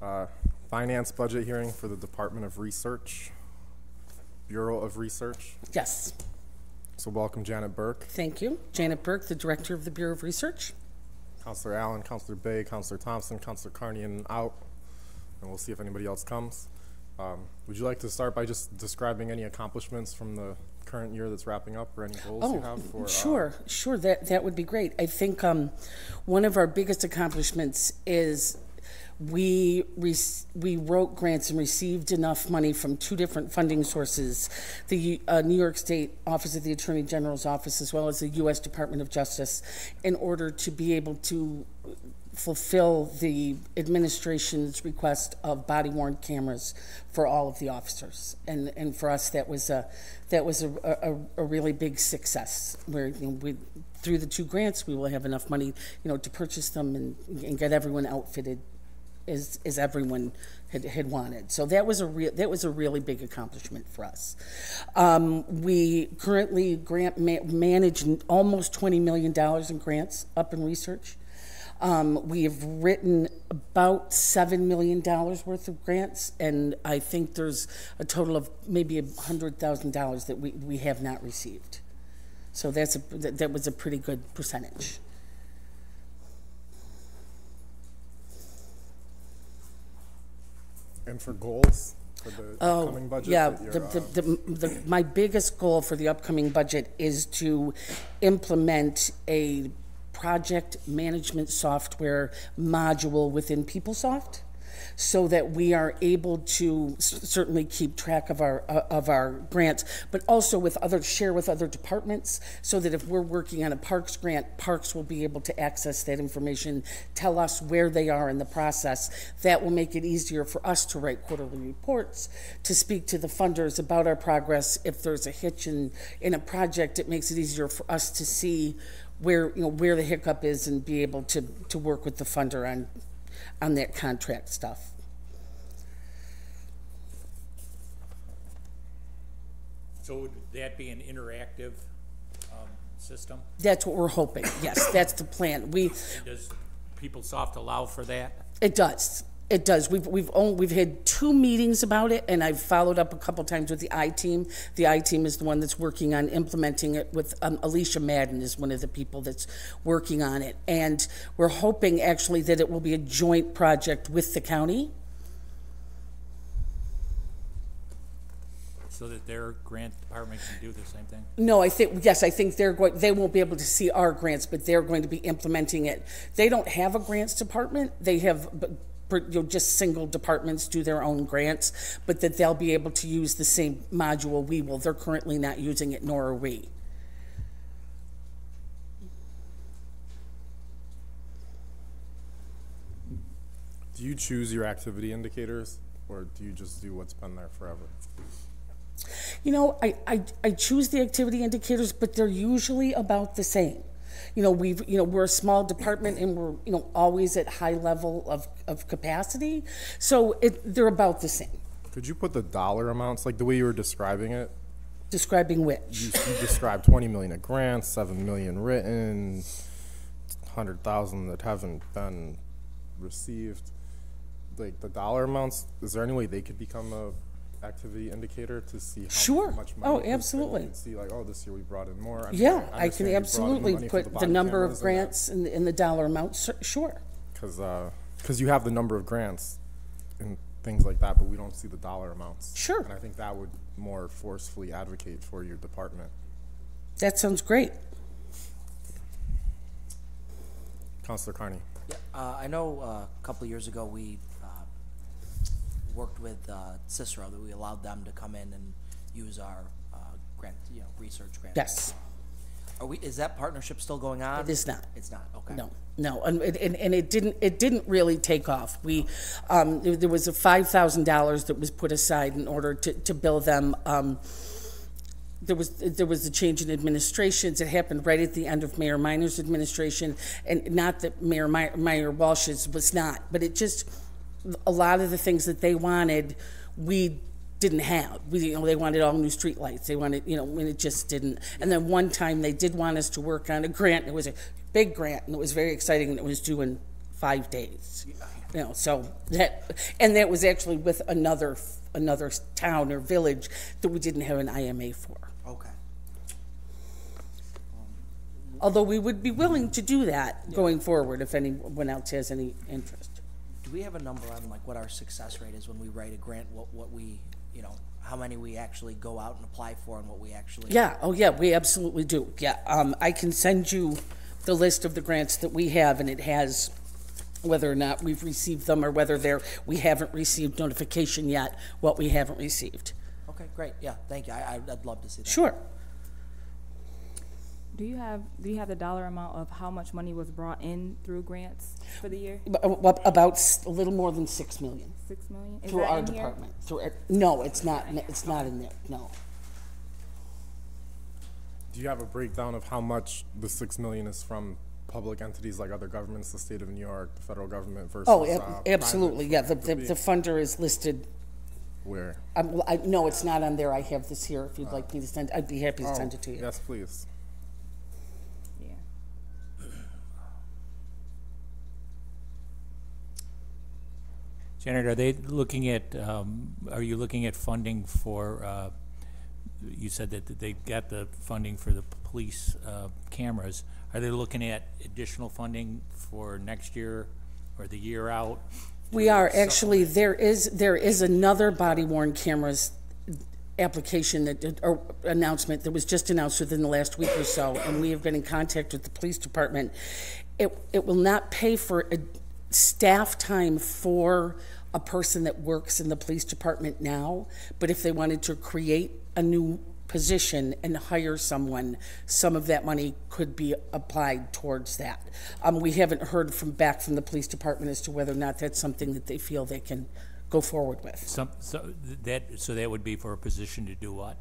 Uh, Finance budget hearing for the Department of Research, Bureau of Research. Yes. So welcome Janet Burke. Thank you. Janet Burke, the Director of the Bureau of Research. Councilor Allen, Councilor Bay, Councilor Thompson, Councilor Carney, and out. And we'll see if anybody else comes. Would you like to start by just describing any accomplishments from the current year that's wrapping up, or any goals you have for? Sure. That would be great. I think one of our biggest accomplishments is we wrote grants and received enough money from two different funding sources, the New York State Office of the Attorney General's office, as well as the U.S. Department of Justice, in order to be able to fulfill the administration's request of body-worn cameras for all of the officers, and for us that was a really big success. Where through the two grants we will have enough money to purchase them and get everyone outfitted as everyone had wanted. So that was a really big accomplishment for us. We currently manage almost $20 million in grants up in research. We have written about $7 million worth of grants, and I think there's a total of maybe $100,000 that we have not received. So that was a pretty good percentage. And for goals for the upcoming budget? Yeah, my biggest goal for the upcoming budget is to implement a project management software module within PeopleSoft, so that we are able to certainly keep track of our grants, but also share with other departments, so that if we're working on a Parks grant, Parks will be able to access that information, tell us where they are in the process. That will make it easier for us to write quarterly reports, to speak to the funders about our progress. If there's a hitch in a project, it makes it easier for us to see where the hiccup is and be able to work with the funder on that contract stuff. So would that be an interactive system? That's what we're hoping. Yes, that's the plan. And does PeopleSoft allow for that? It does. It does. We've had 2 meetings about it, and I've followed up a couple times with the I-Team. The I-Team is the one that's working on implementing it with Alicia Madden is one of the people that's working on it. And we're hoping actually that it will be a joint project with the county. So that their grant department can do the same thing? No, I think they won't be able to see our grants, but they're going to be implementing it. They don't have a grants department. They have just single departments do their own grants, but that they'll be able to use the same module we will. They're currently not using it, nor are we. Do you choose your activity indicators, or do you just do what's been there forever? I choose the activity indicators, but they're usually about the same. We're a small department, and we're always at high level of capacity, so they're about the same. Could you put the dollar amounts, like the way you were describing it? Describing which? You described 20 million of grants, 7 million written, 100,000 that haven't been received. Like the dollar amounts, is there any way they could become a activity indicator to see how much money? Oh, absolutely. You can see like, oh, this year we brought in more. I can absolutely put the number of grants and the dollar amount. Sure. Because you have the number of grants and things like that, but we don't see the dollar amounts. Sure. And I think that would more forcefully advocate for your department. That sounds great. Councilor Carney. Yeah, I know a couple of years ago we worked with Cicero, that we allowed them to come in and use our grant, research grant. Yes. Is that partnership still going on? It is not. It's not. Okay. No, and it didn't really take off. We there was a $5,000 that was put aside in order to bill them. There was a change in administrations. It happened right at the end of Mayor Minor's administration, and not that Mayor Walsh's was not, but it just, a lot of the things that they wanted, we didn't have. They wanted all new street lights. They wanted, and it just didn't. And then one time they did want us to work on a grant. It was a big grant, and it was very exciting, and it was due in 5 days. You know, so that was actually with another town or village that we didn't have an IMA for. Okay. Although we would be willing to do that going forward if anyone else has any interest. Do we have a number on like what our success rate is when we write a grant? What we, you know, how many we actually go out and apply for, and what we actually? Yeah. Oh, yeah. We absolutely do. Yeah. I can send you the list of the grants that we have, and it has whether or not we've received them or whether we haven't received notification yet. What we haven't received. Okay. Great. Yeah. Thank you. I'd love to see that. Sure. Do you have the dollar amount of how much money was brought in through grants for the year? About a little more than $6 million. 6 million? Is Through that our in here? department. No, it's not. It's not in there. No. Do you have a breakdown of how much the $6 million is from public entities like other governments, the state of New York, the federal government versus? Absolutely. Yeah, the private? funder is listed. Where? No, it's not on there. I have this here. If you'd like me to send, I'd be happy to send it to you. Yes, please. Yeah. Janet, are they looking at, are you looking at funding for, you said that they got the funding for the police cameras. Are they looking at additional funding for next year or the year out? We are actually. There is another body worn cameras application or announcement that was just announced within the last week or so, and we have been in contact with the police department. It will not pay for a staff time for a person that works in the police department now, but if they wanted to create a new position and hire someone, some of that money could be applied towards that. We haven't heard back from the police department as to whether or not that's something that they feel they can go forward with. So that would be for a position to do what?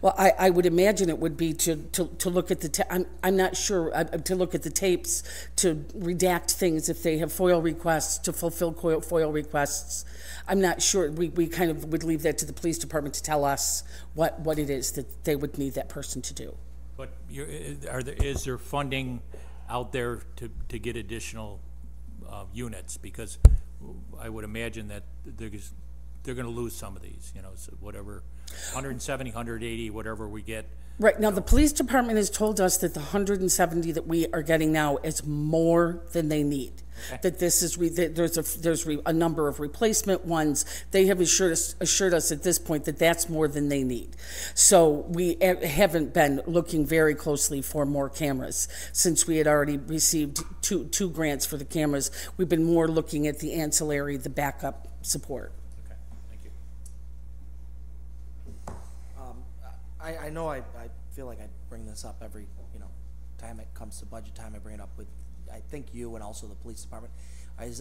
Well, I would imagine it would be to look at I'm not sure, to look at the tapes, to redact things if they have FOIL requests, to fulfill FOIL requests. I'm not sure. We kind of would leave that to the police department to tell us what it is that they would need that person to do. But is there funding out there to get additional units? Because I would imagine that they're going to lose some of these, you know, so whatever, 170, 180, whatever we get. Right. Now, the police department has told us that the 170 that we are getting now is more than they need. Okay. That this is, there's a number of replacement ones. They have assured us at this point that that's more than they need. So we haven't been looking very closely for more cameras since we had already received two grants for the cameras. We've been more looking at the ancillary, the backup support. I know I feel like I bring this up every, you know, time it comes to budget time. I bring it up with, I think you and also the police department.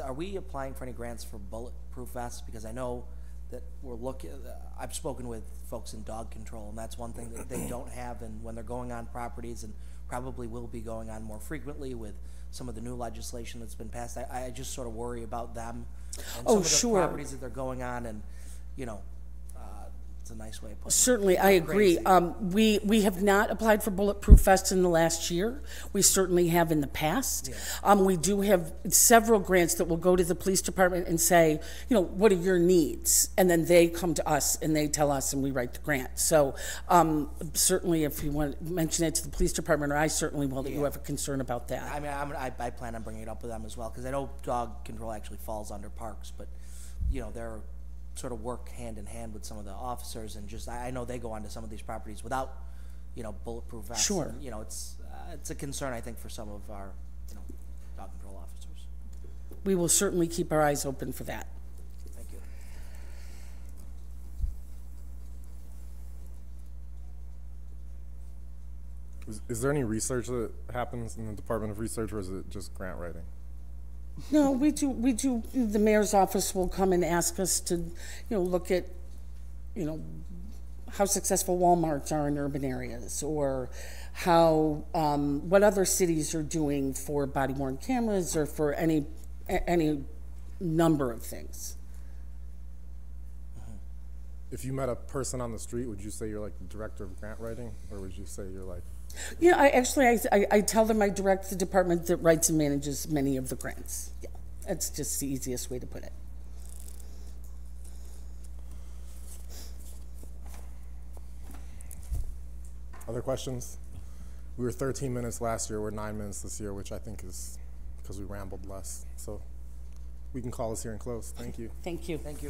Are we applying for any grants for bulletproof vests? Because I know that we're looking, I've spoken with folks in dog control, and that's one thing that they don't have, and when they're going on properties, and probably will be going on more frequently with some of the new legislation that's been passed, I just sort of worry about them and some of the properties that they're going on, and, you know, it's a nice way of putting it. Certainly, I agree. We have not applied for bulletproof vests in the last year. We certainly have in the past. Yeah. We do have several grants that will go to the police department and say, you know, what are your needs? And then they come to us and they tell us and we write the grant. So certainly if you want to mention it to the police department, or I certainly will, that you have a concern about that. I mean, I plan on bringing it up with them as well, because I know dog control actually falls under parks, but, you know, they're sort of work hand in hand with some of the officers, and just I know they go onto some of these properties without, you know, bulletproof vests. Sure. And, you know, it's a concern, I think, for some of our, you know, dog control officers. We will certainly keep our eyes open for that. Thank you. Is there any research that happens in the Department of Research, or is it just grant writing? No, we do. The mayor's office will come and ask us to, you know, look at, you know, how successful Walmarts are in urban areas, or how, what other cities are doing for body-worn cameras, or for any number of things. If you met a person on the street, would you say you're like the director of grant writing, or would you say you're like? Yeah, I tell them I direct the department that writes and manages many of the grants. Yeah, That's just the easiest way to put it. Other questions? We were 13 minutes last year, we're 9 minutes this year, which I think is because we rambled less. So we can call this hearing closed. Thank you. Thank you. Thank you.